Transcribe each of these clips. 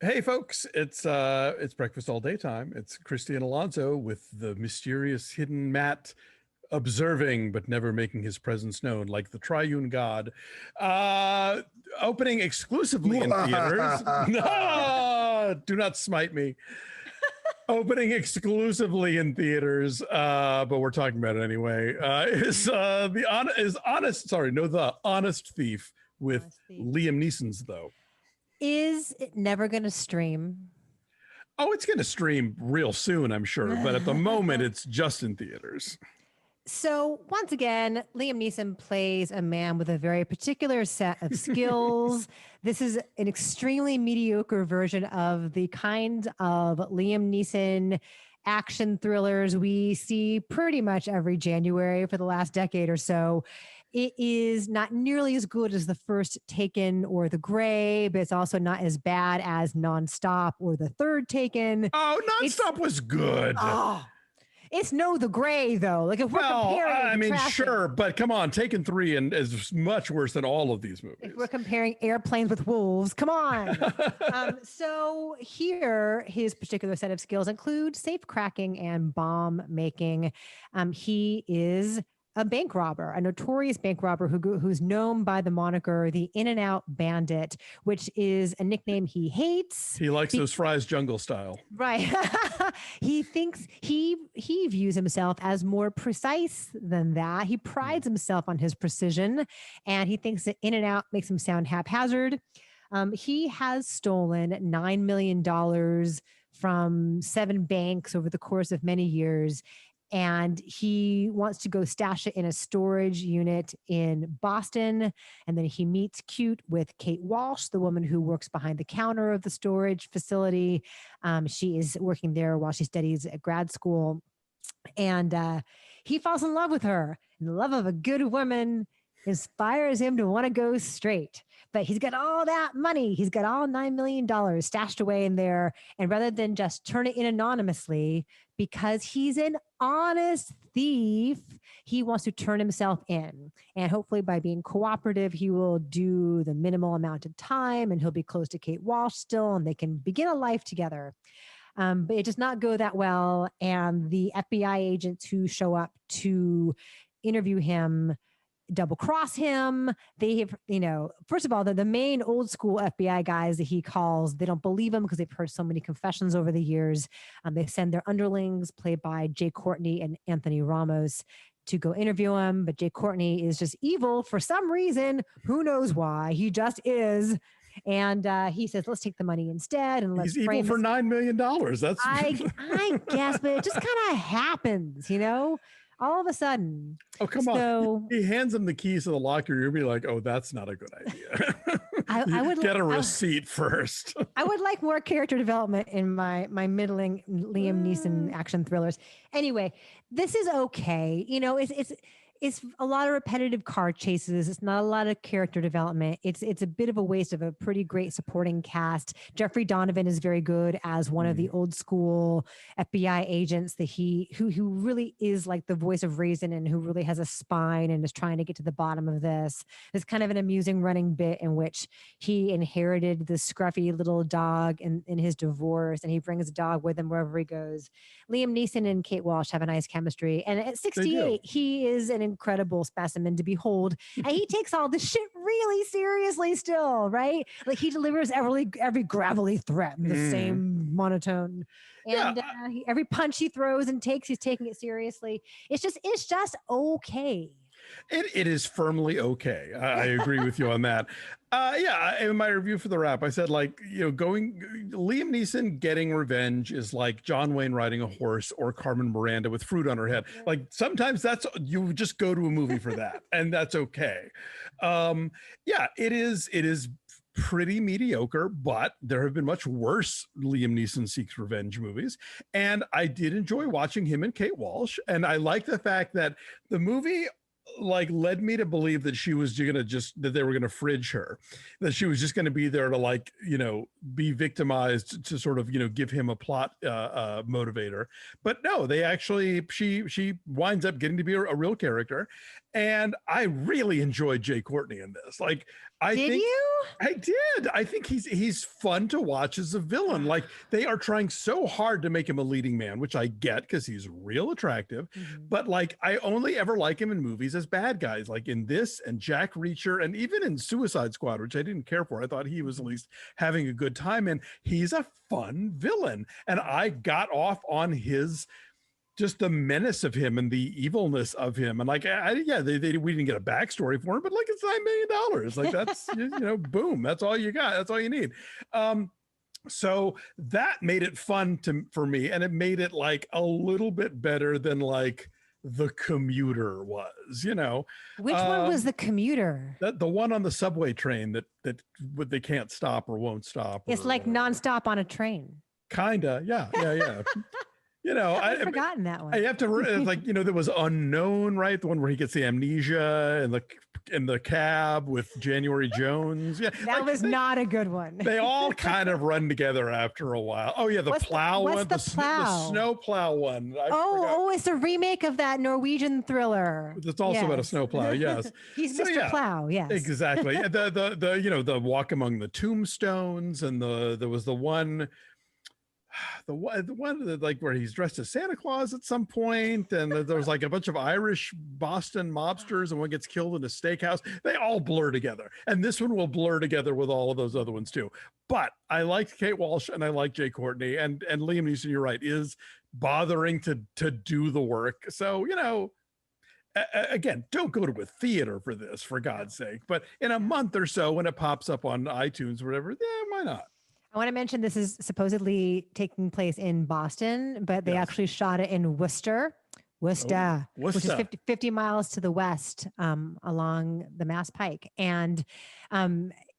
Hey folks, it's breakfast all day time. It's Christy and Alonso with the mysterious hidden Matt observing but never making his presence known, like the triune god. Uh Opening exclusively in theaters. No, do not smite me. Opening exclusively in theaters, but we're talking about it anyway. The Honest Thief with Honestly. Liam Neeson's though. Is it never going to stream? Oh, it's going to stream real soon, I'm sure. But at the moment, it's just in theaters. So, once again, Liam Neeson plays a man with a very particular set of skills. This is an extremely mediocre version of the kind of Liam Neeson action thrillers we see pretty much every January for the last decade or so. It is not nearly as good as the first Taken or The Gray, but it's also not as bad as Nonstop or The Third Taken. Oh, Nonstop was good. Oh, it's no The Gray though. Like if we're comparing, I mean, sure, but come on, Taken 3 and is much worse than all of these movies. If we're comparing airplanes with wolves, come on. So here, his particular set of skills include safe cracking and bomb making. He is a bank robber, a notorious bank robber who's known by the moniker the In and Out Bandit, which is a nickname he hates. He likes those fries jungle style. Right. He thinks he views himself as more precise than that. He prides himself on his precision, and he thinks that In and Out makes him sound haphazard. He has stolen $9 million from 7 banks over the course of many years, and he wants to go stash it in a storage unit in Boston. And then he meets cute with Kate Walsh, the woman who works behind the counter of the storage facility. She is working there while she studies at grad school. And he falls in love with her. And the love of a good woman inspires him to want to go straight. But he's got all that money. He's got all $9 million stashed away in there. And rather than just turn it in anonymously, because he's an honest thief, he wants to turn himself in. And hopefully by being cooperative, he will do the minimal amount of time and he'll be close to Kate Walsh still and they can begin a life together. But it does not go that well. And the FBI agents who show up to interview him double cross him. They have, first of all, the main old school FBI guys that he calls, they don't believe him because they've heard so many confessions over the years. They send their underlings, played by Jay Courtney and Anthony Ramos, to go interview him. But Jay Courtney is just evil for some reason. Who knows why? He just is. And he says, let's take the money instead. And let's He's evil for $9 million. That's I guess, but it just kind of happens, all of a sudden. Oh, come on. He hands him the keys to the locker. You'll be like, oh, that's not a good idea. I would get a receipt first. I would like more character development in my middling Liam Neeson action thrillers. Anyway, this is okay. It's a lot of repetitive car chases. It's not a lot of character development. It's a bit of a waste of a pretty great supporting cast. Jeffrey Donovan is very good as one of the old school FBI agents who really is like the voice of reason and who really has a spine and is trying to get to the bottom of this. It's kind of an amusing running bit in which he inherited this scruffy little dog in his divorce, and he brings the dog with him wherever he goes. Liam Neeson and Kate Walsh have a nice chemistry, and at 68, he is an incredible specimen to behold, and he takes all this shit really seriously still, right? Like he delivers every gravelly threat in the same monotone, and every punch he throws and takes, he's taking it seriously. It's just okay. It is firmly okay. I agree with you on that. In my review for TheWrap, I said, Liam Neeson getting revenge is like John Wayne riding a horse or Carmen Miranda with fruit on her head. Like sometimes you just go to a movie for that, and that's okay. It is pretty mediocre, but there have been much worse Liam Neeson seeks revenge movies. And I did enjoy watching him and Kate Walsh. And I like the fact that the movie led me to believe that she was gonna that they were gonna fridge her, that she was just gonna be there to be victimized to sort of give him a plot motivator. But no, they actually she winds up getting to be a real character, And I really enjoyed Jay Courtney in this. Like, Did you? I did. I think he's fun to watch as a villain. Like, they are trying so hard to make him a leading man, which I get because he's real attractive. But like, I only ever like him in movies as bad guys, like in this and Jack Reacher, and even in Suicide Squad, which I didn't care for. I thought he was at least having a good time, and he's a fun villain. And I got off on his just the menace of him and the evilness of him. And like, we didn't get a backstory for him, but like, it's $9 million. Like, that's, boom, that's all you got. That's all you need. So that made it fun for me. And it made it like a little bit better than like The Commuter was, Which one was The Commuter? The one on the subway train that they can't stop or won't stop. It's like nonstop on a train. Kinda. Yeah. I've forgotten that one. I have to like, there was Unknown, right? The one where he gets the amnesia in the cab with January Jones. Yeah, that was not a good one. They all kind of run together after a while. Oh yeah, the plow one, the snow plow one. It's a remake of that Norwegian thriller. It's also about a snow plow. Yes, he's Mr. Plow. Yes, exactly. The walk among the tombstones, and there was the one like where he's dressed as Santa Claus at some point, and there was like a bunch of Irish Boston mobsters, and one gets killed in a steakhouse. They all blur together, and this one will blur together with all of those other ones too. But I liked Kate Walsh and I like Jay Courtney, and Liam Neeson, you're right, is bothering to do the work. So again, don't go to a theater for this, for God's sake. But in a month or so, when it pops up on iTunes or whatever, why not? I want to mention this is supposedly taking place in Boston, but they actually shot it in Worcester, which is 50 miles to the west along the Mass Pike. And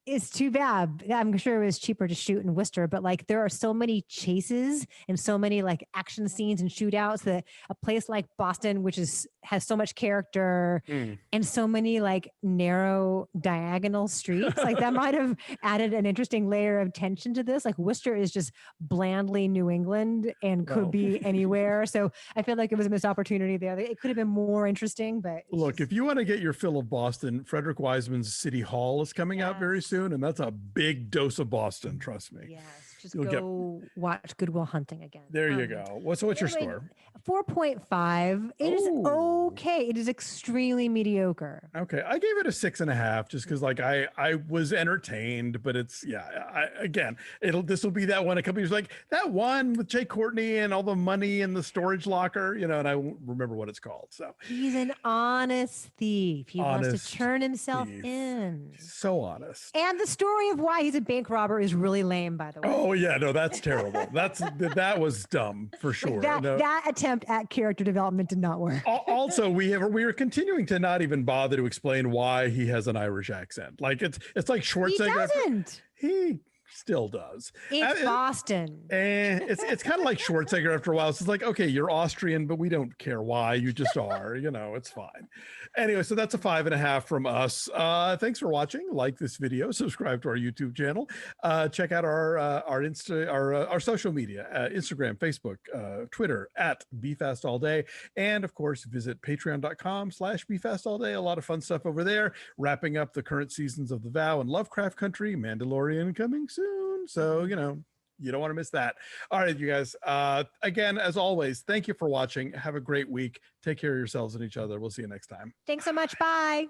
it's too bad. I'm sure it was cheaper to shoot in Worcester, but like there are so many chases and so many like action scenes and shootouts that a place like Boston, which has so much character and so many like narrow diagonal streets, like that might have added an interesting layer of tension to this. Like Worcester is just blandly New England and could be anywhere. So I feel like it was a missed opportunity there. It could have been more interesting, but look, if you want to get your fill of Boston, Frederick Wiseman's City Hall is coming out very soon. And that's a big dose of Boston, trust me. Yes, just go watch Good Will Hunting again. There you go. What's your score? 4.5. It is okay. It is extremely mediocre. Okay, I gave it a 6.5 just because like I was entertained, but it's this will be that one. A couple years like that one with Jay Courtney and all the money in the storage locker, and I won't remember what it's called. So he's an honest thief. He wants to turn himself in. So honest. And the story of why he's a bank robber is really lame, by the way. Oh yeah, no, that's terrible. That was dumb for sure. That attempt at character development did not work. Also, we are continuing to not even bother to explain why he has an Irish accent. Like it's like Schwarzenegger. He doesn't. He still does. It's Boston. It's kind of like Schwarzenegger after a while. So it's like, okay, you're Austrian, but we don't care why. You just are. It's fine. Anyway, so that's a 5.5 from us. Thanks for watching. Like this video. Subscribe to our YouTube channel. Check out our social media: Instagram, Facebook, Twitter @BeFastAllDay, and of course visit patreon.com/BeFastAllDay. A lot of fun stuff over there. Wrapping up the current seasons of The Vow and Lovecraft Country. Mandalorian coming soon. So, you don't want to miss that. All right, you guys. Again, as always, thank you for watching. Have a great week. Take care of yourselves and each other. We'll see you next time. Thanks so much. Bye.